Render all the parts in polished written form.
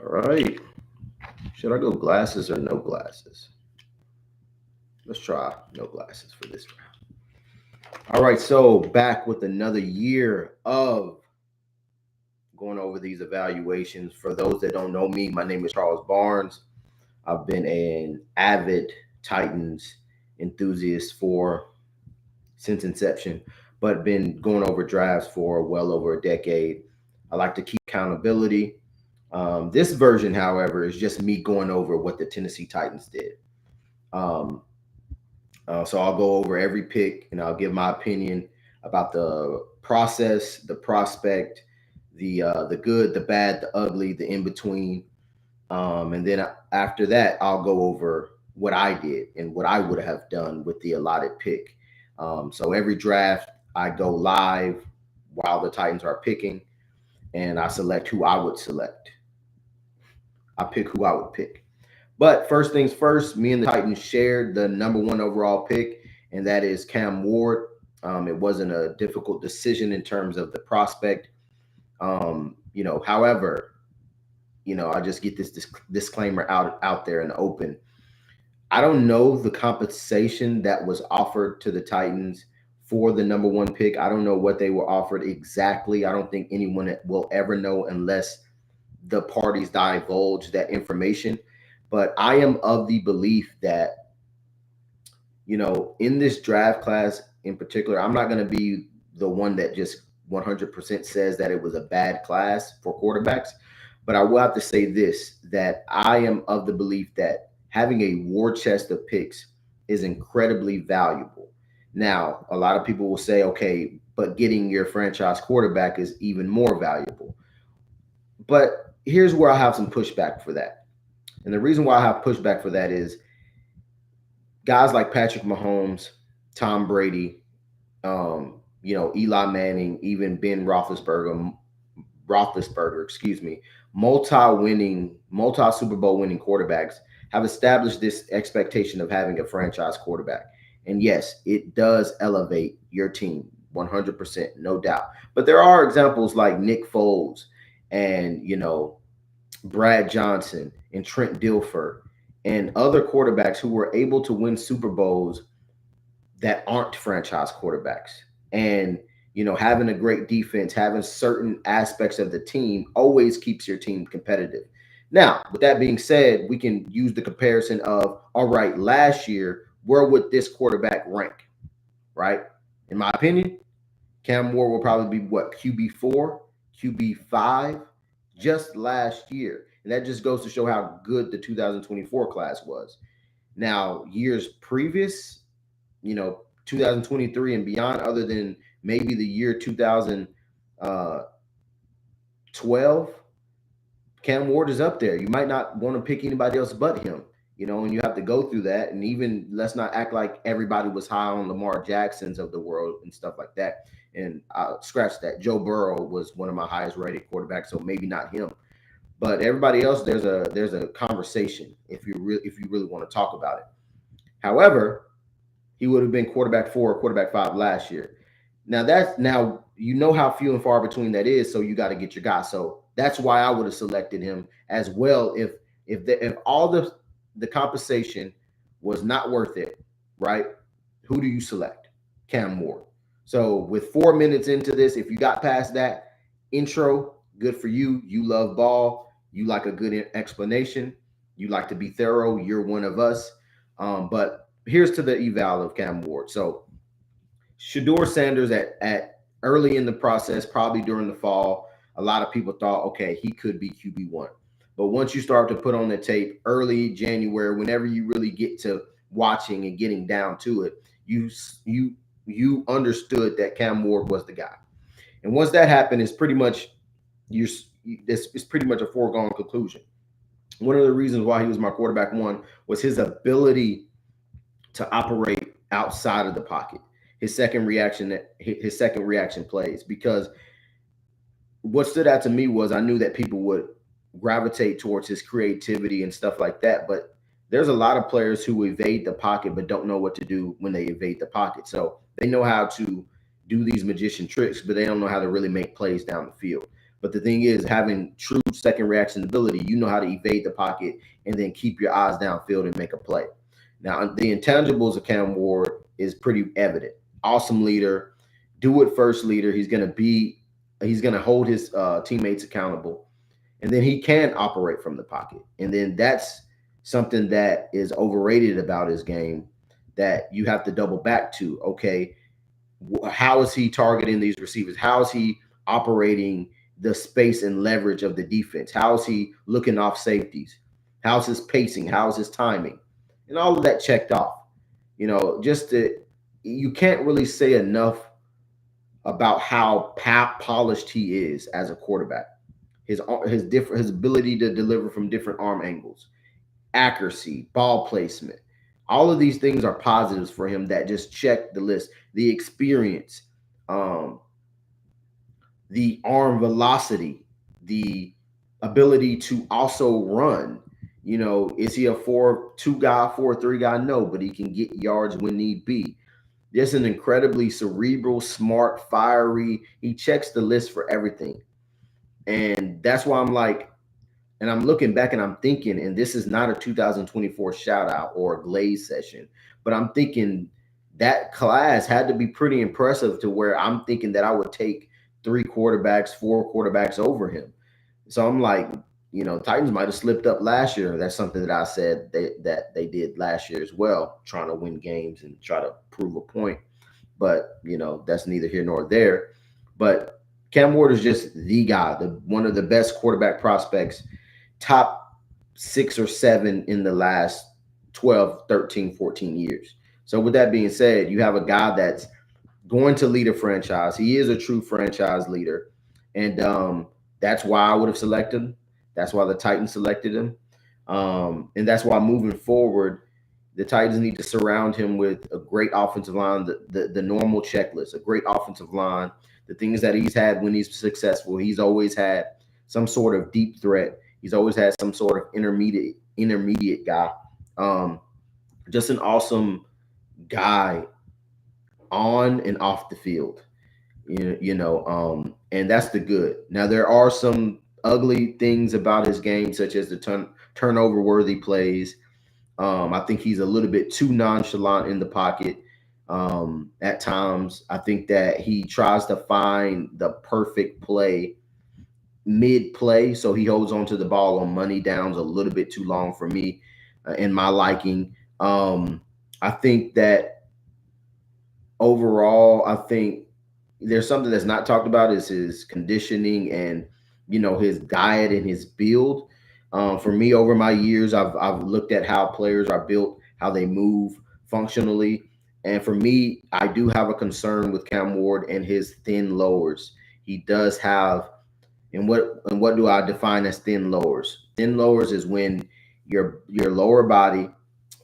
All right. Should I go glasses or no glasses? Let's try no glasses for this round. All right. So back with another year of going over these evaluations. For those that don't know me, my name is Charles Barnes. I've been an avid Titans enthusiast for since inception, but been going over drafts for well over a decade. I like to keep accountability. This version, however, is just me going over what the Tennessee Titans did. Um, so I'll go over every pick and I'll give my opinion about the process, the prospect, the good, the bad, the ugly, the in between, and then after that, I'll go over what I did and what I would have done with the allotted pick. So every draft, I go live while the Titans are picking, and I select who I would select. I pick who I would pick. But first things first, me and the Titans shared the number one overall pick, and that is Cam Ward. It wasn't a difficult decision in terms of the prospect. However, I just get this disclaimer out there in the open. I don't know the compensation that was offered to the Titans for the number one pick. I don't know what they were offered exactly. I don't think anyone will ever know unless the parties divulge that information. But I am of the belief that, in this draft class in particular, I'm not going to be the one that just 100% says that it was a bad class for quarterbacks. But I will have to say this, that I am of the belief that having a war chest of picks is incredibly valuable. Now, a lot of people will say, okay, but getting your franchise quarterback is even more valuable. But here's where I have some pushback for that. And the reason why I have pushback for that is guys like Patrick Mahomes, Tom Brady, Eli Manning, even Ben Roethlisberger, excuse me, multi Super Bowl winning quarterbacks have established this expectation of having a franchise quarterback. And yes, it does elevate your team 100%, no doubt. But there are examples like Nick Foles and, Brad Johnson and Trent Dilfer and other quarterbacks who were able to win Super Bowls that aren't franchise quarterbacks. And having a great defense, having certain aspects of the team always keeps your team competitive. Now, with that being said, we can use the comparison of, all right, last year, where would this quarterback rank? Right? In my opinion, Cam Ward will probably be what, QB4, QB5 just last year. And that just goes to show how good the 2024 class was. Now, years previous, 2023 and beyond, other than maybe the year 2012, Cam Ward is up there. You might not want to pick anybody else but him, and you have to go through that. And even let's not act like everybody was high on Lamar Jacksons of the world and stuff like that. And scratch that. Joe Burrow was one of my highest rated quarterbacks, so maybe not him. But everybody else, there's a conversation if you really want to talk about it. However, he would have been quarterback 4 or quarterback 5 last year. Now you know how few and far between that is, so you got to get your guy. So that's why I would have selected him as well if all the compensation was not worth it, right? Who do you select? Cam Ward. So with 4 minutes into this, if you got past that intro, good for you. You love ball. You like a good explanation. You like to be thorough. You're one of us. But here's to the eval of Cam Ward. So Shador Sanders at early in the process, probably during the fall, a lot of people thought, okay, he could be QB1. But once you start to put on the tape early January, whenever you really get to watching and getting down to it, you understood that Cam Ward was the guy. And once that happened, it's pretty much a foregone conclusion. One of the reasons why he was my quarterback one was his ability to operate outside of the pocket. His second reaction plays, because what stood out to me was I knew that people would gravitate towards his creativity and stuff like that, but there's a lot of players who evade the pocket but don't know what to do when they evade the pocket. So they know how to do these magician tricks, but they don't know how to really make plays down the field. But the thing is, having true second reaction ability, you know how to evade the pocket and then keep your eyes downfield and make a play. Now, the intangibles of Cam Ward is pretty evident. Awesome leader, do it first leader. He's going to hold his teammates accountable, and then he can operate from the pocket. And then that's something that is overrated about his game that you have to double back to. Okay, how is he targeting these receivers? How is he operating the space and leverage of the defense? How is he looking off safeties? How's his pacing? How's his timing? And all of that checked off. You can't really say enough about how polished he is as a quarterback. His ability to deliver from different arm angles, accuracy, ball placement. All of these things are positives for him that just check the list. The experience, um, the arm velocity, the ability to also run. Is he a 4-2 guy, 4-3 guy? No, but he can get yards when need be. Just an incredibly cerebral, smart, fiery. He checks the list for everything. And that's why I'm like, and I'm looking back and I'm thinking, and this is not a 2024 shout out or a Glaze session, but I'm thinking that class had to be pretty impressive to where I'm thinking that I would take 3 quarterbacks, 4 quarterbacks over him. So I'm like, Titans might have slipped up last year. That's something that I said that they did last year as well, trying to win games and try to prove a point. But that's neither here nor there. But Cam Ward is just the guy, one of the best quarterback prospects, top 6 or 7 in the last 12, 13, 14 years. So with that being said, you have a guy that's going to lead a franchise. He is a true franchise leader. And that's why I would have selected him. That's why the Titans selected him. And that's why moving forward, the Titans need to surround him with a great offensive line, the normal checklist, a great offensive line, the things that he's had when he's successful. He's always had some sort of deep threat. He's always had some sort of intermediate guy. Just an awesome guy on and off the field. And that's the good. Now there are some ugly things about his game, such as the turnover worthy plays. I think he's a little bit too nonchalant in the pocket at times. I think that he tries to find the perfect play mid play, so he holds on to the ball on money downs a little bit too long for me in my liking. I think that overall, I think there's something that's not talked about is his conditioning and his diet and his build. For me, over my years, I've looked at how players are built, how they move functionally, and for me, I do have a concern with Cam Ward and his thin lowers. He does have, and what do I define as thin lowers? Thin lowers is when your lower body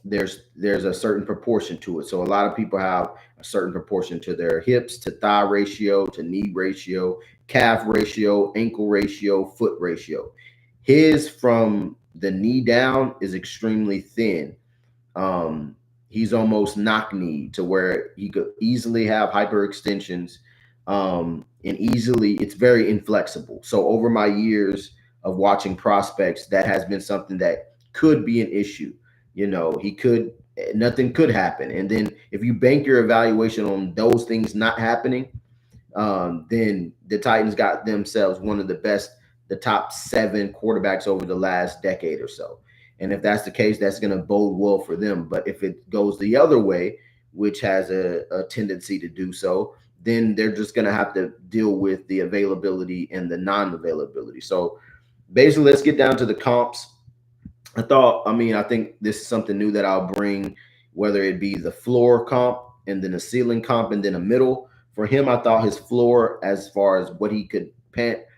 there's a certain proportion to it. So a lot of people have a certain proportion to their hips, to thigh ratio, to knee ratio, calf ratio, ankle ratio, foot ratio. His from the knee down is extremely thin. He's almost knock knee to where he could easily have hyperextensions, and easily it's very inflexible. So over my years of watching prospects, that has been something that could be an issue. Nothing could happen. And then if you bank your evaluation on those things not happening, then the Titans got themselves one of the top 7 quarterbacks over the last decade or so. And if that's the case, that's going to bode well for them. But if it goes the other way, which has a tendency to do so, then they're just going to have to deal with the availability and the non-availability. So basically, let's get down to the comps. I think this is something new that I'll bring, whether it be the floor comp and then a ceiling comp and then a middle. For him, I thought his floor, as far as what he could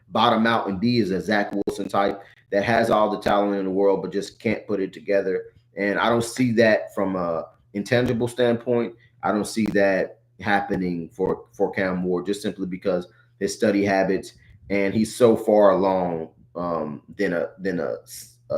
bottom out and be, is a Zach Wilson type that has all the talent in the world, but just can't put it together. And I don't see that from a intangible standpoint. I don't see that happening for Cam Ward, just simply because his study habits, and he's so far along than a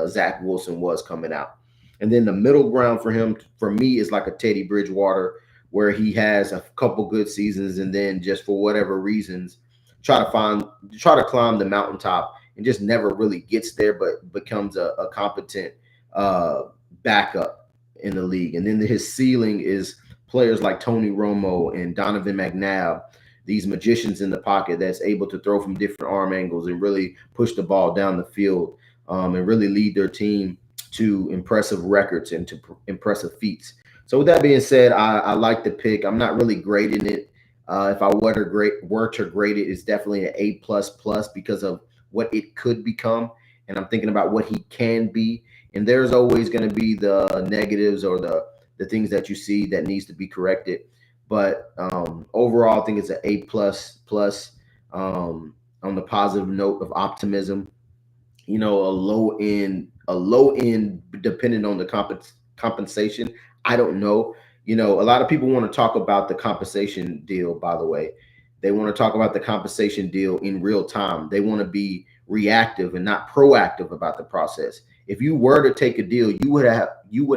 Zach Wilson was coming out. And then the middle ground for him, for me, is like a Teddy Bridgewater, where he has a couple good seasons and then just for whatever reasons try to climb the mountaintop and just never really gets there, but becomes a competent uh, backup in the league. And then his ceiling is players like Tony Romo and Donovan McNabb, these magicians in the pocket that's able to throw from different arm angles and really push the ball down the field, and really lead their team to impressive records and to impressive feats. So with that being said, I like the pick. I'm not really grading it. If I were to grade it, it's definitely an A plus plus because of what it could become, and I'm thinking about what he can be. And there's always going to be the negatives or the things that you see that needs to be corrected. But overall, I think it's an A plus plus, on the positive note of optimism. A low end depending on the compensation. I don't know. A lot of people want to talk about the compensation deal, by the way. They want to talk about the compensation deal in real time. They want to be reactive and not proactive about the process. If you were to take a deal, you would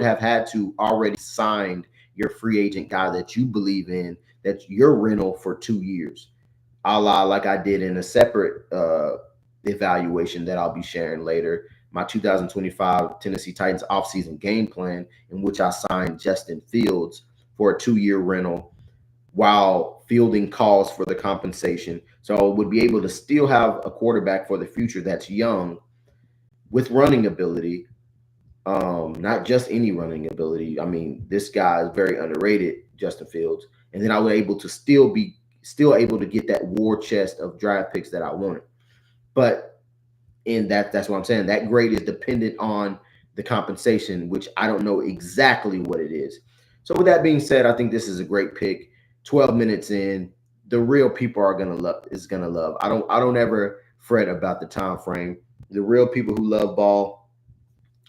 have had to already signed your free agent guy that you believe in, that's your rental for 2 years, a la like I did in a separate evaluation that I'll be sharing later. My 2025 Tennessee Titans offseason game plan, in which I signed Justin Fields for a 2 year rental while fielding calls for the compensation. So I would be able to still have a quarterback for the future that's young with running ability, not just any running ability. I mean, this guy is very underrated, Justin Fields. And then I was able to still able to get that war chest of draft picks that I wanted. But in that's what I'm saying. That grade is dependent on the compensation, which I don't know exactly what it is. So with that being said, I think this is a great pick. 12 minutes in, the real people are gonna love. I don't ever fret about the time frame. The real people who love ball,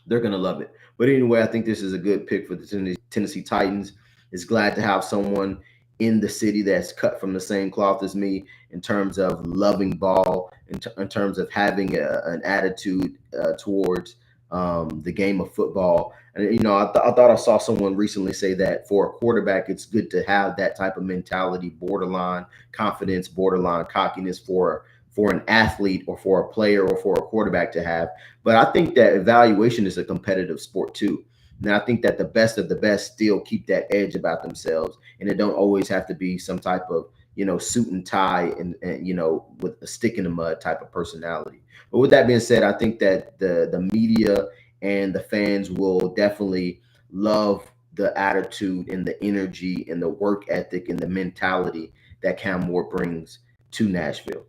they're gonna love it. But anyway, I think this is a good pick for the Tennessee Titans. It's glad to have someone in the city that's cut from the same cloth as me in terms of loving ball, in terms of having an attitude towards the game of football. And I thought I saw someone recently say that for a quarterback, it's good to have that type of mentality, borderline confidence, borderline cockiness for an athlete or for a player or for a quarterback to have. But I think that evaluation is a competitive sport too. And I think that the best of the best still keep that edge about themselves, and it don't always have to be some type of suit and tie and with a stick in the mud type of personality. But with that being said, I think that the media and the fans will definitely love the attitude and the energy and the work ethic and the mentality that Cam Moore brings to Nashville.